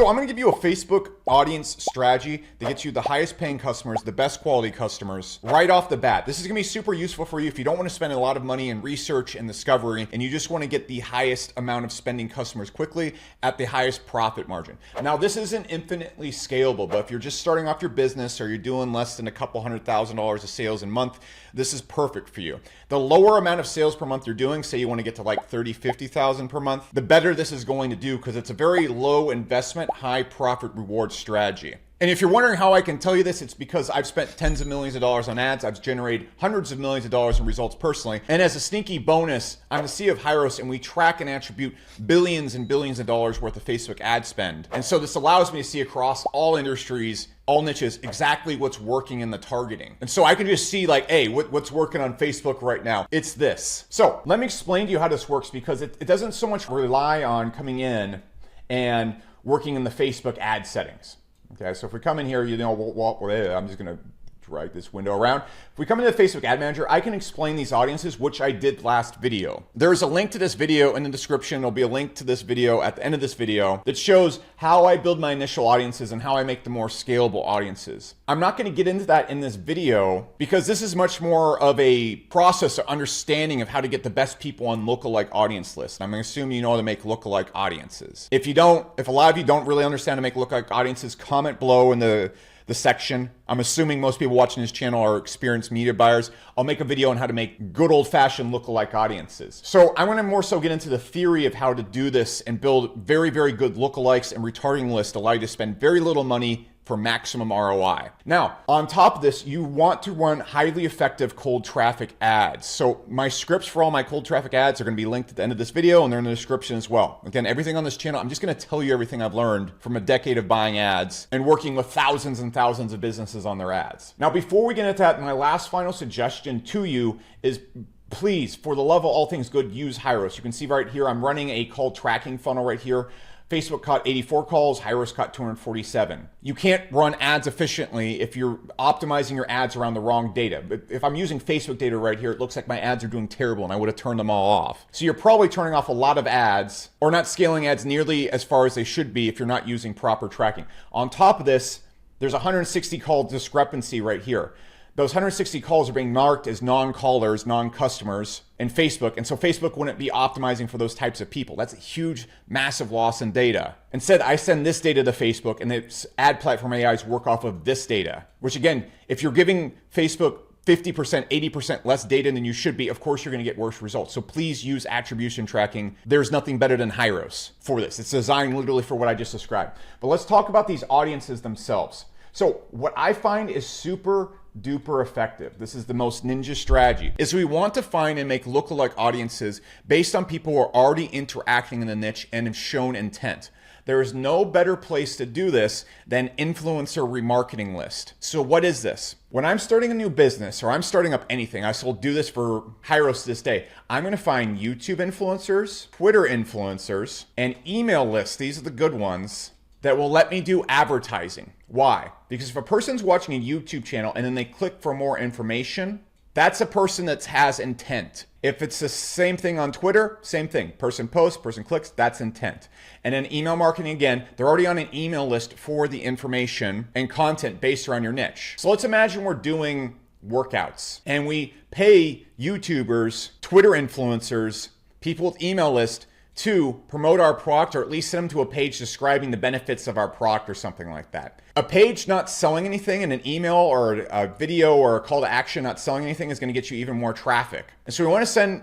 So I'm gonna give you a Facebook audience strategy that gets you the highest paying customers, the best quality customers right off the bat. This is gonna be super useful for you if you don't wanna spend a lot of money in research and discovery and you just wanna get the highest amount of spending customers quickly at the highest profit margin. Now, this isn't infinitely scalable, but if you're just starting off your business or you're doing less than a couple $100,000 of sales a month, this is perfect for you. The lower amount of sales per month you're doing, say you wanna get to like 30, 50,000 per month, the better this is going to do because it's a very low investment, high profit reward strategy. And if you're wondering how I can tell you this, it's because I've spent tens of millions of dollars on ads. I've generated hundreds of millions of dollars in results personally. And as a sneaky bonus, I'm the CEO of Hyros, and we track and attribute billions and billions of dollars worth of Facebook ad spend. And so this allows me to see across all industries, all niches, exactly what's working in the targeting. And so I can just see like, hey, what's working on Facebook right now? It's this. So let me explain to you how this works, because it doesn't so much rely on coming in and working in the Facebook ad settings. Okay, so if we come in here, I'm just gonna drag this window around. If we come into the Facebook Ad Manager, I can explain these audiences, which I did last video. There's a link to this video in the description. There'll be a link to this video at the end of this video that shows how I build my initial audiences and how I make the more scalable audiences. I'm not gonna get into that in this video because this is much more of a process of understanding of how to get the best people on lookalike audience lists. I'm gonna assume you know how to make lookalike audiences. If you don't, if a lot of you don't really understand how to make lookalike audiences, comment below in the section. I'm assuming most people watching this channel are experienced media buyers. I'll make a video on how to make good old-fashioned lookalike audiences. So I'm gonna more so get into the theory of how to do this and build very, very good lookalikes and retargeting lists that allow you to spend very little money for maximum ROI. Now, on top of this, you want to run highly effective cold traffic ads. So my scripts for all my cold traffic ads are gonna be linked at the end of this video, and they're in the description as well. Again, everything on this channel, I'm just gonna tell you everything I've learned from a decade of buying ads and working with thousands and thousands of businesses on their ads. Now, before we get into that, my last final suggestion to you is, please, for the love of all things good, use Hyros. You can see right here, I'm running a call tracking funnel right here. Facebook caught 84 calls, Hyros caught 247. You can't run ads efficiently if you're optimizing your ads around the wrong data. But if I'm using Facebook data right here, it looks like my ads are doing terrible and I would have turned them all off. So you're probably turning off a lot of ads or not scaling ads nearly as far as they should be if you're not using proper tracking. On top of this, there's a 160 call discrepancy right here. Those 160 calls are being marked as non-callers, non-customers in Facebook. And so Facebook wouldn't be optimizing for those types of people. That's a huge, massive loss in data. Instead, I send this data to Facebook and its ad platform AIs work off of this data, which again, if you're giving Facebook 50%, 80% less data than you should be, of course, you're gonna get worse results. So please use attribution tracking. There's nothing better than Hyros for this. It's designed literally for what I just described. But let's talk about these audiences themselves. So what I find is super duper effective, this is the most ninja strategy, is we want to find and make lookalike audiences based on people who are already interacting in the niche and have shown intent. There is no better place to do this than influencer remarketing list. So what is this? When I'm starting a new business or I'm starting up anything, I still do this for Hyros to this day. I'm gonna find YouTube influencers, Twitter influencers, and email lists, these are the good ones, that will let me do advertising. Why? Because if a person's watching a YouTube channel and then they click for more information, that's a person that has intent. If it's the same thing on Twitter, same thing. Person posts, person clicks, that's intent. And then email marketing, again, they're already on an email list for the information and content based around your niche. So let's imagine we're doing workouts and we pay YouTubers, Twitter influencers, people with email lists to promote our product, or at least send them to a page describing the benefits of our product or something like that. A page not selling anything and an email or a video or a call to action not selling anything is going to get you even more traffic. And so we want to send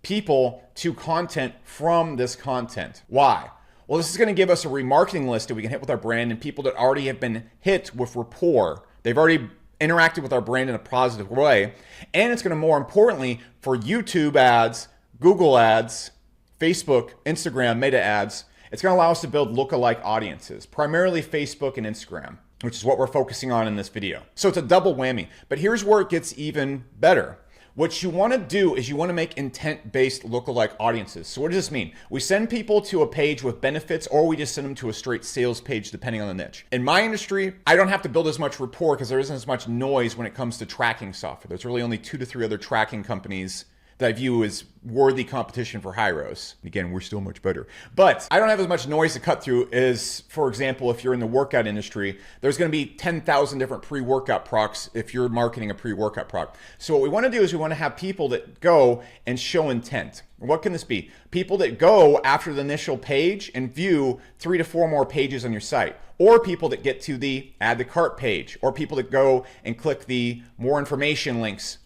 people to content from this content. Why? Well, this is going to give us a remarketing list that we can hit with our brand and people that already have been hit with rapport. They've already interacted with our brand in a positive way. And it's going to, more importantly, for YouTube ads, Google ads, Facebook, Instagram, Meta ads, it's going to allow us to build lookalike audiences, primarily Facebook and Instagram, which is what we're focusing on in this video. So it's a double whammy, but here's where it gets even better. What you want to do is you want to make intent-based lookalike audiences. So what does this mean? We send people to a page with benefits, or we just send them to a straight sales page, depending on the niche. In my industry, I don't have to build as much rapport because there isn't as much noise when it comes to tracking software. There's really only 2 to 3 other tracking companies that I view as worthy competition for Hyros. Again, we're still much better. But I don't have as much noise to cut through as, for example, if you're in the workout industry, there's going to be 10,000 different pre-workout procs if you're marketing a pre-workout proc. So what we want to do is we want to have people that go and show intent. What can this be? People that go after the initial page and view 3 to 4 more pages on your site, or people that get to the add to cart page, or people that go and click the more information links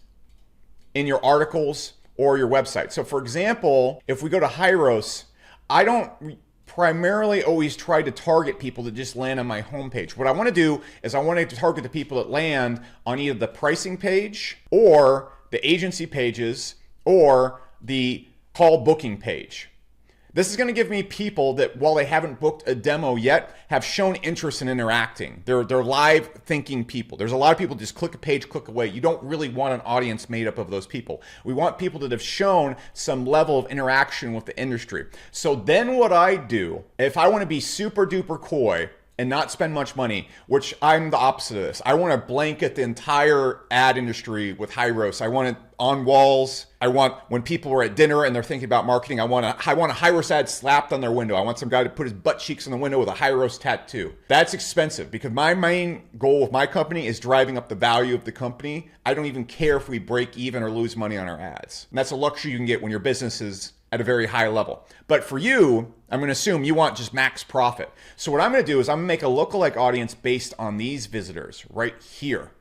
in your articles or your website. So for example, if we go to Hyros, I don't primarily always try to target people that just land on my homepage. What I want to do is I want to target the people that land on either the pricing page or the agency pages or the call booking page. This is going to give me people that, while they haven't booked a demo yet, have shown interest in interacting. They're live thinking people. There's a lot of people just click a page, click away. You don't really want an audience made up of those people. We want people that have shown some level of interaction with the industry. So then what I do, if I want to be super duper coy and not spend much money, which I'm the opposite of this. I want to blanket the entire ad industry with Hyros. I want it on walls. I want, when people are at dinner and they're thinking about marketing, I want a Hyros ad slapped on their window. I want some guy to put his butt cheeks on the window with a Hyros tattoo. That's expensive because my main goal with my company is driving up the value of the company. I don't even care if we break even or lose money on our ads. And that's a luxury you can get when your business is at a very high level. But for you, I'm going to assume you want just max profit. So what I'm going to do is I'm going to make a lookalike audience based on these visitors right here.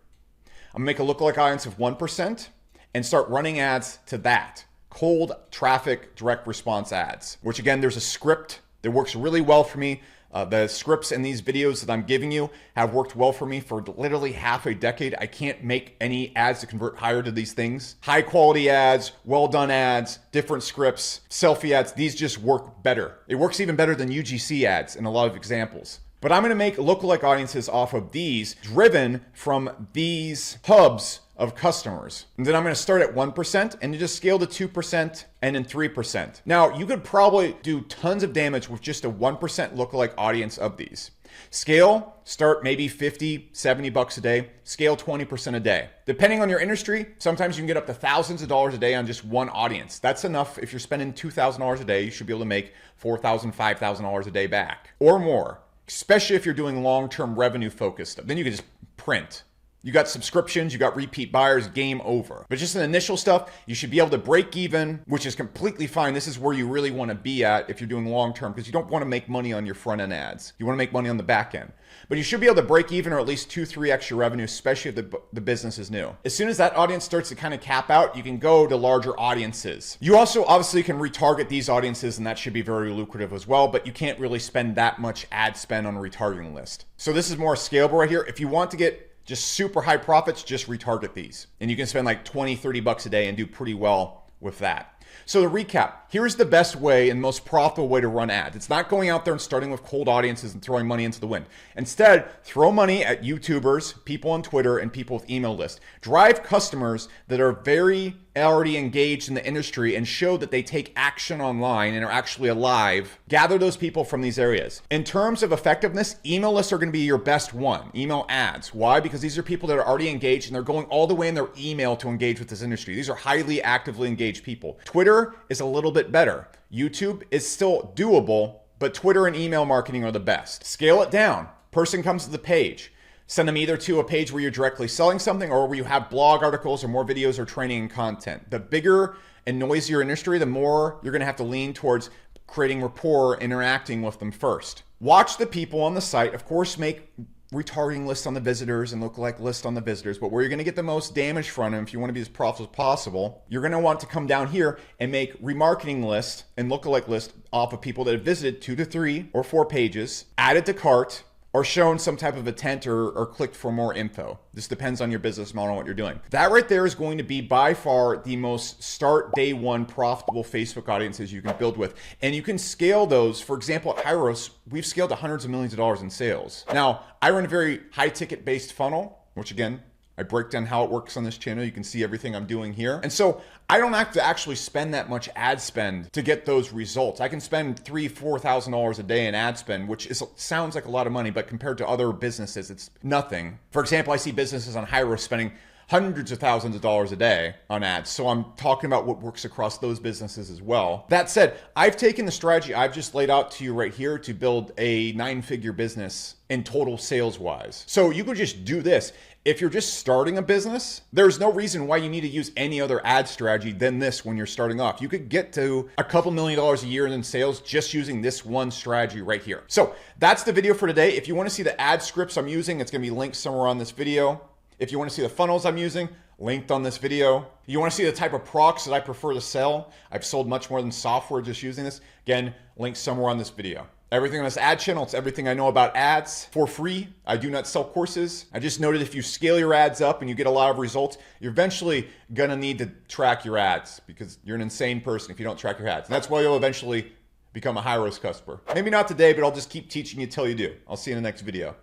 I'm going to make a lookalike audience of 1% and start running ads to that. Cold traffic, direct response ads, which again, there's a script that works really well for me. The scripts in these videos that I'm giving you have worked well for me for literally half a decade. I can't make any ads to convert higher to these things. High quality ads, well done ads, different scripts, selfie ads, these just work better. It works even better than UGC ads in a lot of examples. But I'm going to make lookalike audiences off of these, driven from these hubs of customers. And then I'm going to start at 1% and just scale to 2% and then 3%. Now, you could probably do tons of damage with just a 1% lookalike audience of these. Scale, start maybe 50, 70 bucks a day, scale 20% a day. Depending on your industry, sometimes you can get up to thousands of dollars a day on just one audience. That's enough. If you're spending $2,000 a day, you should be able to make $4,000, $5,000 a day back or more, especially if you're doing long-term revenue focused stuff. Then you can just print. You got subscriptions, you got repeat buyers, game over. But just in initial stuff, you should be able to break even, which is completely fine. This is where you really want to be at if you're doing long term, because you don't want to make money on your front end ads. You want to make money on the back end. But you should be able to break even or at least 2-3x your revenue, especially if the business is new. As soon as that audience starts to kind of cap out, you can go to larger audiences. You also obviously can retarget these audiences, and that should be very lucrative as well, but you can't really spend that much ad spend on a retargeting list. So this is more scalable right here. If you want to get just super high profits, just retarget these. And you can spend like 20, 30 bucks a day and do pretty well with that. So to recap, here's the best way and most profitable way to run ads. It's not going out there and starting with cold audiences and throwing money into the wind. Instead, throw money at YouTubers, people on Twitter, and people with email lists. Drive customers that are very already engaged in the industry and show that they take action online and are actually alive. Gather those people from these areas. In terms of effectiveness, email lists are going to be your best one. Email ads. Why? Because these are people that are already engaged and they're going all the way in their email to engage with this industry. These are highly actively engaged people. Twitter is a little bit better. YouTube is still doable, but Twitter and email marketing are the best. Scale it down. Person comes to the page. Send them either to a page where you're directly selling something or where you have blog articles or more videos or training and content. The bigger and noisier industry, the more you're going to have to lean towards creating rapport, interacting with them first. Watch the people on the site. Of course, make retargeting lists on the visitors and lookalike lists on the visitors, but where you're going to get the most damage from them, if you want to be as profitable as possible, you're going to want to come down here and make remarketing lists and lookalike lists off of people that have visited 2 to 3 or 4 pages, added to cart, or shown some type of intent or clicked for more info. This depends on your business model and what you're doing. That right there is going to be by far the most start day one profitable Facebook audiences you can build with. And you can scale those. For example, at Hyros, we've scaled to hundreds of millions of dollars in sales. Now, I run a very high ticket based funnel, which again, I break down how it works on this channel. You can see everything I'm doing here. And so I don't have to actually spend that much ad spend to get those results. I can spend $3,000, $4,000 a day in ad spend, which sounds like a lot of money, but compared to other businesses, it's nothing. For example, I see businesses on Hyros spending hundreds of thousands of dollars a day on ads. So I'm talking about what works across those businesses as well. That said, I've taken the strategy I've just laid out to you right here to build a 9-figure business in total sales wise. So you could just do this. If you're just starting a business, there's no reason why you need to use any other ad strategy than this when you're starting off. You could get to a couple $1 million a year in sales just using this one strategy right here. So that's the video for today. If you want to see the ad scripts I'm using, it's going to be linked somewhere on this video. If you want to see the funnels I'm using, linked on this video. You want to see the type of products that I prefer to sell? I've sold much more than software just using this. Again, linked somewhere on this video. Everything on this ad channel, it's everything I know about ads for free. I do not sell courses. I just noted if you scale your ads up and you get a lot of results, you're eventually gonna need to track your ads because you're an insane person if you don't track your ads. And that's why you'll eventually become a high-risk customer. Maybe not today, but I'll just keep teaching you till you do. I'll see you in the next video.